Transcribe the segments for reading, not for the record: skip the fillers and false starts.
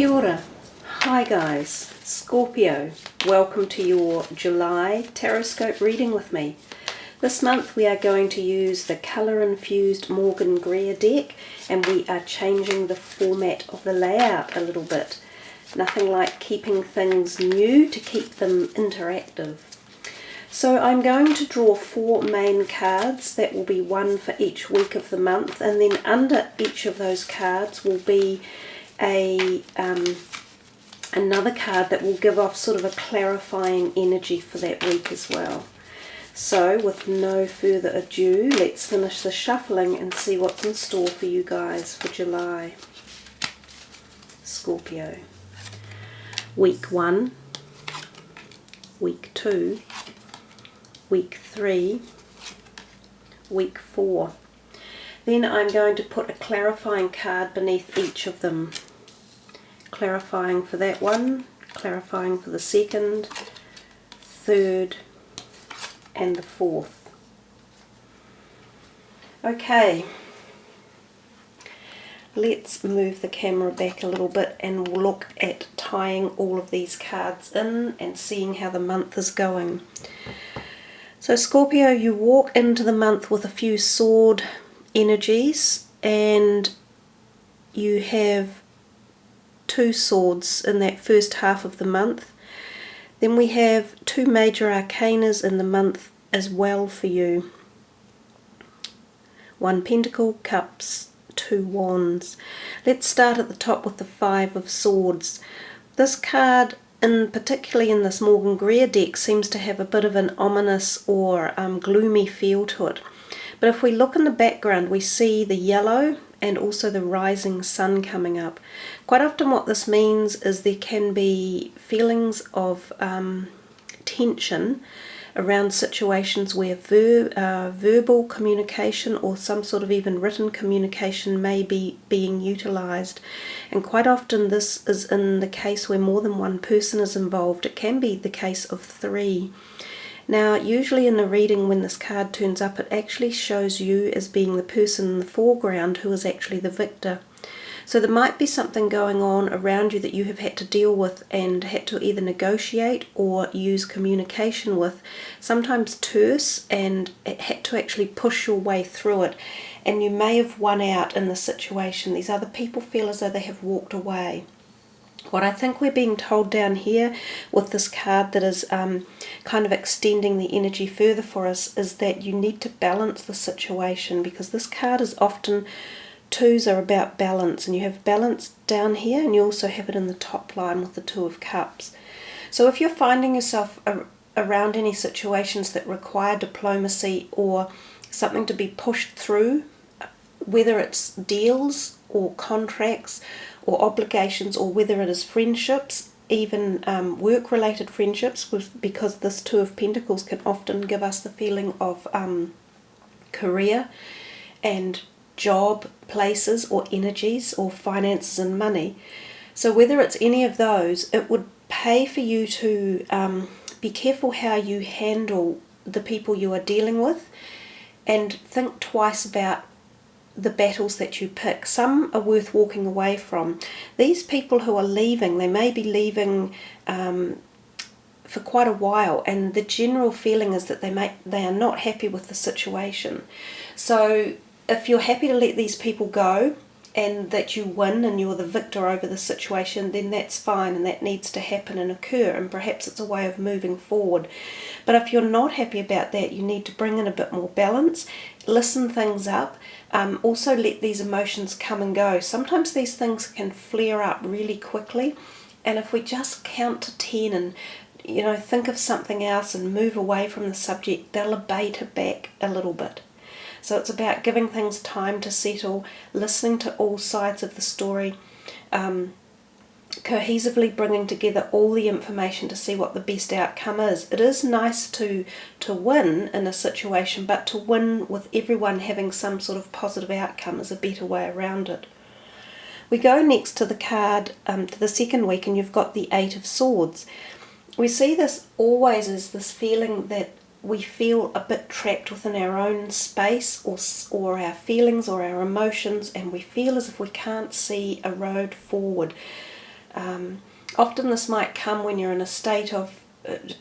Kia ora. Hi guys, Scorpio. Welcome to your July Taroscope reading with me. This month we are going to use the colour infused Morgan Greer deck, and we are changing the format of the layout a little bit. Nothing like keeping things new to keep them interactive. So I'm going to draw 4 main cards. That will be one for each week of the month, and then under each of those cards will be another card that will give off sort of a clarifying energy for that week as well. So with no further ado, let's finish the shuffling and see what's in store for you guys for July. Scorpio. Week 1, week 2, week 3, week 4. Then I'm going to put a clarifying card beneath each of them. Clarifying for that one, clarifying for the second, third, and the fourth. Okay, let's move the camera back a little bit and we'll look at tying all of these cards in and seeing how the month is going. So Scorpio, you walk into the month with a few sword energies, and you have 2 swords in that first half of the month. Then we have 2 major arcanas in the month as well for you. 1 pentacle, cups, 2 wands. Let's start at the top with the 5 of swords. This card, particularly in this Morgan Greer deck, seems to have a bit of an ominous or gloomy feel to it. But if we look in the background, we see the yellow and also the rising sun coming up. Quite often what this means is there can be feelings of tension around situations where verbal communication or some sort of even written communication may be being utilised. And quite often this is in the case where more than one person is involved. It can be the case of 3. Now, usually in the reading, when this card turns up, it actually shows you as being the person in the foreground who is actually the victor. So there might be something going on around you that you have had to deal with and had to either negotiate or use communication with, sometimes terse, and it had to actually push your way through it. And you may have won out in the situation. These other people feel as though they have walked away. What I think we're being told down here with this card that is kind of extending the energy further for us is that you need to balance the situation, because this card is often, 2s are about balance, and you have balance down here and you also have it in the top line with the 2 of cups. So if you're finding yourself around any situations that require diplomacy or something to be pushed through, whether it's deals or contracts or obligations, or whether it is friendships, even work-related friendships, because this 2 of Pentacles can often give us the feeling of career and job places or energies or finances and money. So whether it's any of those, it would pay for you to be careful how you handle the people you are dealing with, and think twice about the battles that you pick. Some are worth walking away from. These people who are leaving, they may be leaving for quite a while, and the general feeling is that they are not happy with the situation. So if you're happy to let these people go and that you win and you're the victor over the situation, then that's fine, and that needs to happen and occur, and perhaps it's a way of moving forward. But if you're not happy about that, you need to bring in a bit more balance, listen things up, also let these emotions come and go. Sometimes these things can flare up really quickly, and if we just count to 10 and think of something else and move away from the subject, they'll abate it back a little bit. So it's about giving things time to settle, listening to all sides of the story, cohesively bringing together all the information to see what the best outcome is. It is nice to win in a situation, but to win with everyone having some sort of positive outcome is a better way around it. We go next to the card, to the second week, and you've got the 8 of Swords. We see this always as this feeling that we feel a bit trapped within our own space or our feelings or our emotions, and we feel as if we can't see a road forward. Often this might come when you're in a state of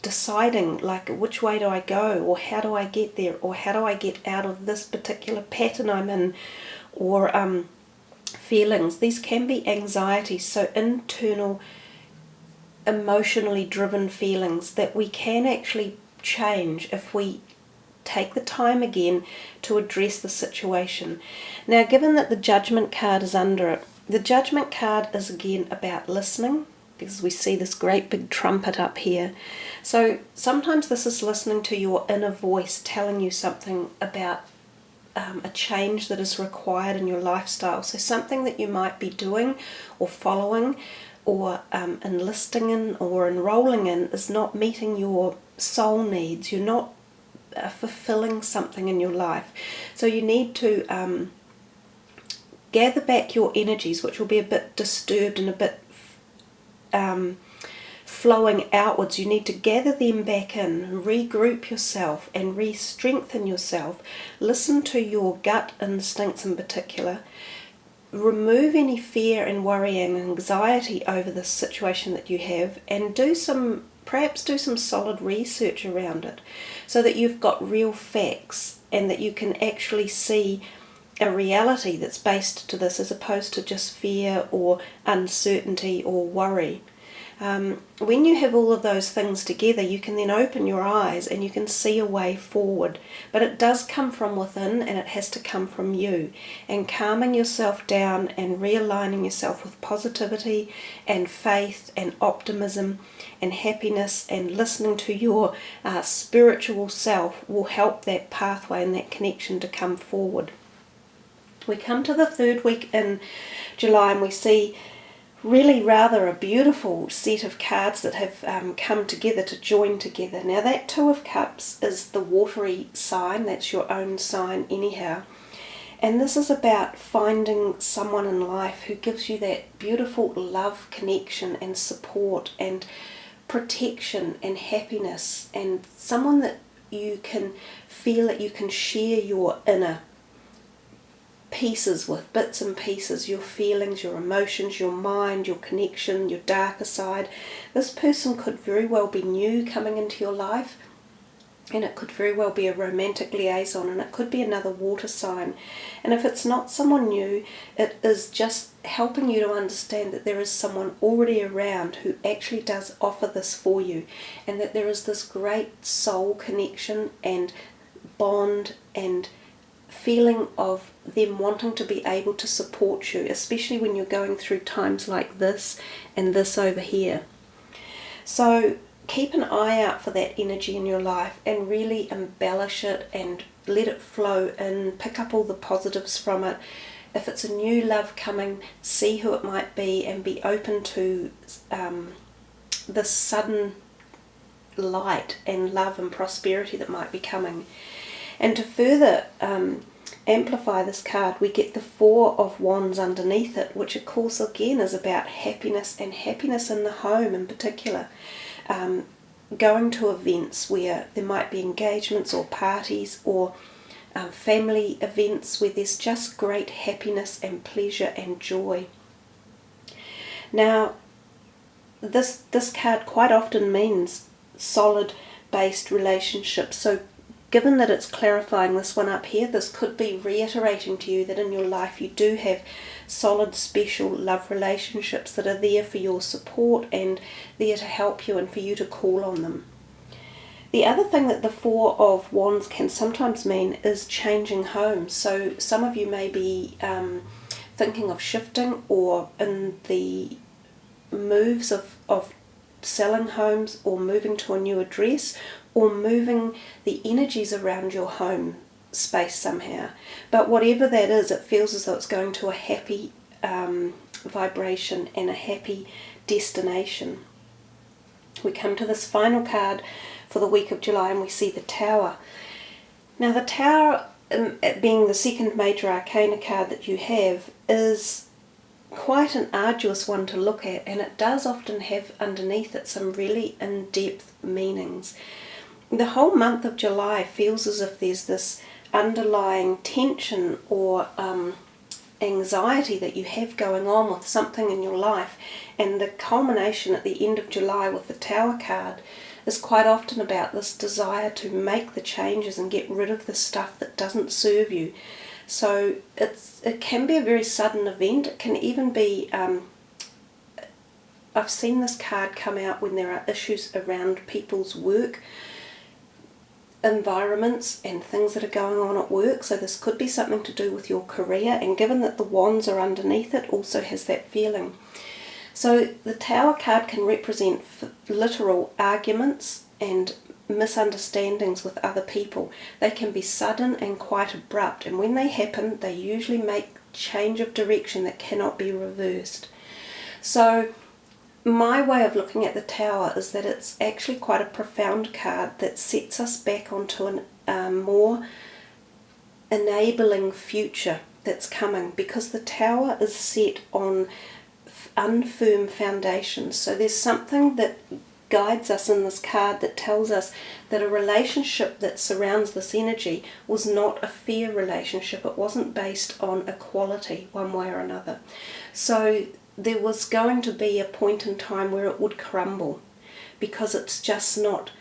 deciding, like, which way do I go, or how do I get there, or how do I get out of this particular pattern I'm in, or feelings. These can be anxieties, so internal, emotionally driven feelings that we can actually change if we take the time again to address the situation. Now, given that the Judgment card is under it, the Judgment card is again about listening, because we see this great big trumpet up here. So sometimes this is listening to your inner voice telling you something about a change that is required in your lifestyle. So something that you might be doing or following or enlisting in or enrolling in is not meeting your soul needs. You're not fulfilling something in your life. So you need to gather back your energies, which will be a bit disturbed and a bit flowing outwards. You need to gather them back in, regroup yourself and re-strengthen yourself. Listen to your gut instincts in particular. Remove any fear and worry and anxiety over this situation that you have, and perhaps do some solid research around it so that you've got real facts and that you can actually see a reality that's based to this, as opposed to just fear or uncertainty or worry. When you have all of those things together, you can then open your eyes and you can see a way forward. But it does come from within, and it has to come from you. And calming yourself down and realigning yourself with positivity and faith and optimism and happiness and listening to your spiritual self will help that pathway and that connection to come forward. We come to the third week in July and we see really rather a beautiful set of cards that have come together to join together. Now that Two of Cups is the watery sign, that's your own sign anyhow. And this is about finding someone in life who gives you that beautiful love connection and support and protection and happiness, and someone that you can feel that you can share your inner pieces with, bits and pieces, your feelings, your emotions, your mind, your connection, your darker side. This person could very well be new coming into your life, and it could very well be a romantic liaison, and it could be another water sign. And if it's not someone new, it is just helping you to understand that there is someone already around who actually does offer this for you, and that there is this great soul connection and bond and feeling of them wanting to be able to support you, especially when you're going through times like this and this over here. So keep an eye out for that energy in your life and really embellish it and let it flow in. Pick up all the positives from it. If it's a new love coming, see who it might be and be open to this sudden light and love and prosperity that might be coming. And to further amplify this card, we get the Four of Wands underneath it, which of course again is about happiness, and happiness in the home in particular. Going to events where there might be engagements or parties or family events where there's just great happiness and pleasure and joy. Now, this card quite often means solid based relationships. So given that it's clarifying this one up here, this could be reiterating to you that in your life you do have solid, special love relationships that are there for your support and there to help you and for you to call on them. The other thing that the Four of Wands can sometimes mean is changing homes. So some of you may be thinking of shifting or in the moves of selling homes or moving to a new address, or moving the energies around your home space somehow. But whatever that is, it feels as though it's going to a happy vibration and a happy destination. We come to this final card for the week of July and we see the Tower. Now the Tower, being the second major arcana card that you have, is quite an arduous one to look at, and it does often have underneath it some really in-depth meanings. The whole month of July feels as if there's this underlying tension or anxiety that you have going on with something in your life, and the culmination at the end of July with the Tower card is quite often about this desire to make the changes and get rid of the stuff that doesn't serve you. So it can be a very sudden event. It can even be, I've seen this card come out when there are issues around people's work environments and things that are going on at work. So this could be something to do with your career, and given that the wands are underneath it, also has that feeling. So the Tower card can represent literal arguments and misunderstandings with other people. They can be sudden and quite abrupt, and when they happen, they usually make change of direction that cannot be reversed. So my way of looking at the Tower is that it's actually quite a profound card that sets us back onto a more enabling future that's coming, because the Tower is set on unfirm foundations. So there's something that guides us in this card that tells us that a relationship that surrounds this energy was not a fair relationship. It wasn't based on equality one way or another. So there was going to be a point in time where it would crumble, because it's just not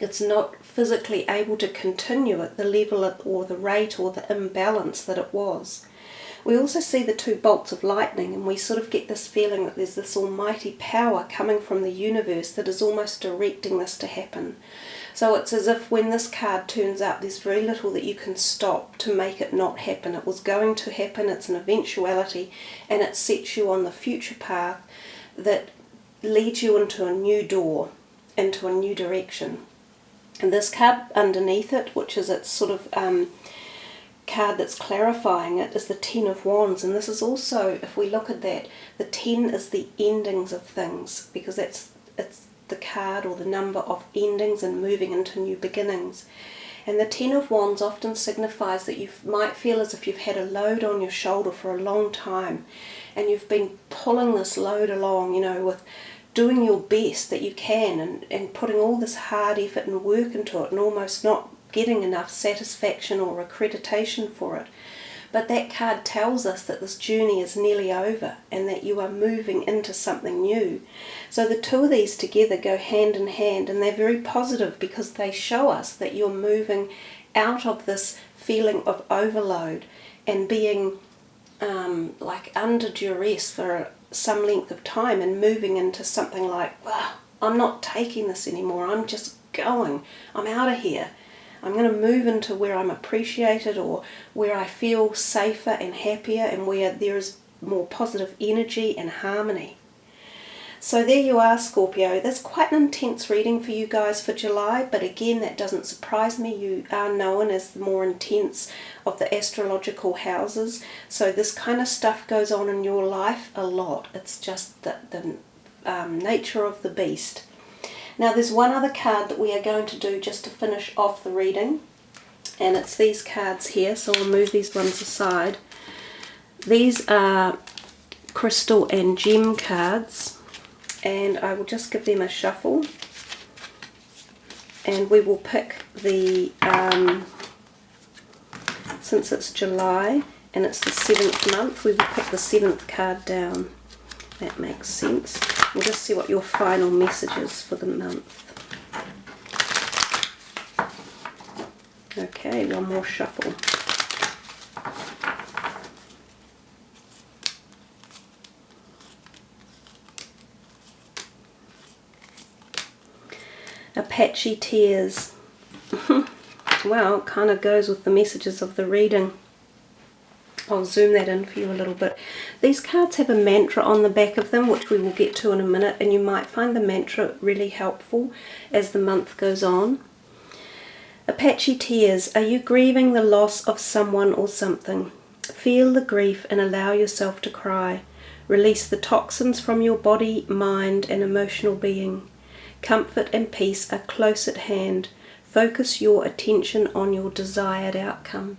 it's not physically able to continue at the level or the rate or the imbalance that it was. We also see the two bolts of lightning, and we sort of get this feeling that there's this almighty power coming from the universe that is almost directing this to happen. So it's as if when this card turns up, there's very little that you can stop to make it not happen. It was going to happen, it's an eventuality, and it sets you on the future path that leads you into a new door, into a new direction. And this card underneath it, which is its sort of card that's clarifying it, is the Ten of Wands. And this is also, if we look at that, the 10 is the endings of things, because it's the card or the number of endings and moving into new beginnings. And the Ten of Wands often signifies that you might feel as if you've had a load on your shoulder for a long time, and you've been pulling this load along, with doing your best that you can, and putting all this hard effort and work into it, and almost not getting enough satisfaction or accreditation for it. But that card tells us that this journey is nearly over, and that you are moving into something new. So the two of these together go hand in hand, and they're very positive, because they show us that you're moving out of this feeling of overload and being like under duress for some length of time, and moving into something like, well, I'm not taking this anymore, I'm just going, I'm out of here. I'm going to move into where I'm appreciated, or where I feel safer and happier, and where there is more positive energy and harmony. So there you are, Scorpio. That's quite an intense reading for you guys for July, but again, that doesn't surprise me. You are known as the more intense of the astrological houses, so this kind of stuff goes on in your life a lot. It's just the nature of the beast. Now there's one other card that we are going to do just to finish off the reading, and it's these cards here, so I'll move these ones aside. These are crystal and gem cards, and I will just give them a shuffle, and we will pick the, since it's July and it's the 7th month, we will pick the 7th card down. That makes sense. We'll just see what your final message is for the month. Okay, one more shuffle. Apache tears. Well, it kind of goes with the messages of the reading. I'll zoom that in for you a little bit. These cards have a mantra on the back of them, which we will get to in a minute, and you might find the mantra really helpful as the month goes on. Apache tears. Are you grieving the loss of someone or something? Feel the grief and allow yourself to cry. Release the toxins from your body, mind, and emotional being. Comfort and peace are close at hand. Focus your attention on your desired outcome.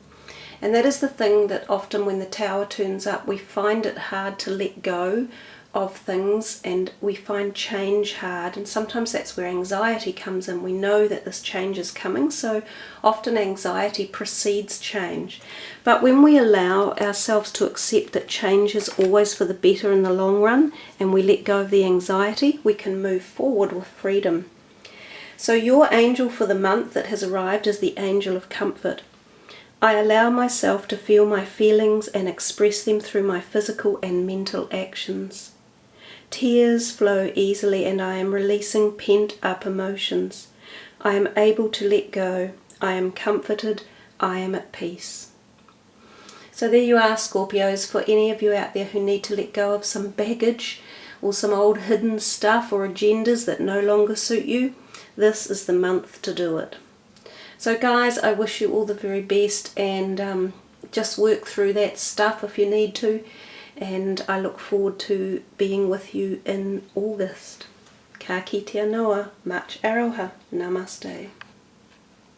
And that is the thing that often when the Tower turns up, we find it hard to let go of things and we find change hard, and sometimes that's where anxiety comes in. We know that this change is coming, so often anxiety precedes change. But when we allow ourselves to accept that change is always for the better in the long run, and we let go of the anxiety, we can move forward with freedom. So your angel for the month that has arrived is the angel of comfort. I allow myself to feel my feelings and express them through my physical and mental actions. Tears flow easily and I am releasing pent-up emotions. I am able to let go. I am comforted. I am at peace. So there you are, Scorpios, for any of you out there who need to let go of some baggage or some old hidden stuff or agendas that no longer suit you. This is the month to do it. So guys, I wish you all the very best, and just work through that stuff if you need to, and I look forward to being with you in August. Ka kite noa, much aroha, namaste.